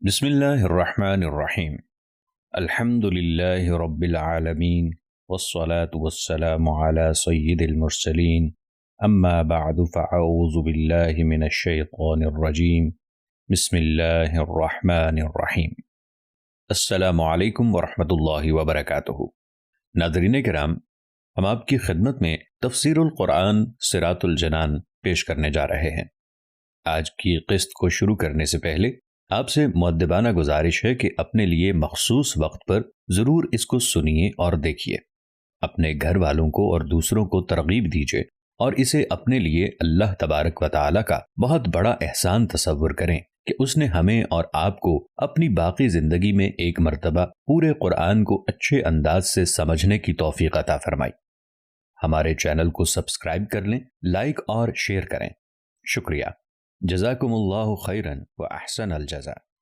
بسم اللہ الرحمن الرحیم الحمد للہ رب العالمین والصلاة والسلام علی سید المرسلین اما بعد فاعوذ باللہ من الشیطان الرجیم بسم اللہ الرحمن الرحیم۔ السلام علیکم ورحمۃ اللہ وبرکاتہ۔ ناظرین کرام، ہم آپ کی خدمت میں تفسیر القرآن صراط الجنان پیش کرنے جا رہے ہیں۔ آج کی قسط کو شروع کرنے سے پہلے آپ سے مؤدبانہ گزارش ہے کہ اپنے لیے مخصوص وقت پر ضرور اس کو سنیے اور دیکھیے، اپنے گھر والوں کو اور دوسروں کو ترغیب دیجیے اور اسے اپنے لیے اللہ تبارک و تعالی کا بہت بڑا احسان تصور کریں کہ اس نے ہمیں اور آپ کو اپنی باقی زندگی میں ایک مرتبہ پورے قرآن کو اچھے انداز سے سمجھنے کی توفیق عطا فرمائی۔ ہمارے چینل کو سبسکرائب کر لیں، لائک اور شیئر کریں۔ شکریہ۔ جزاکم اللہ خیراً و احسن الجزاء۔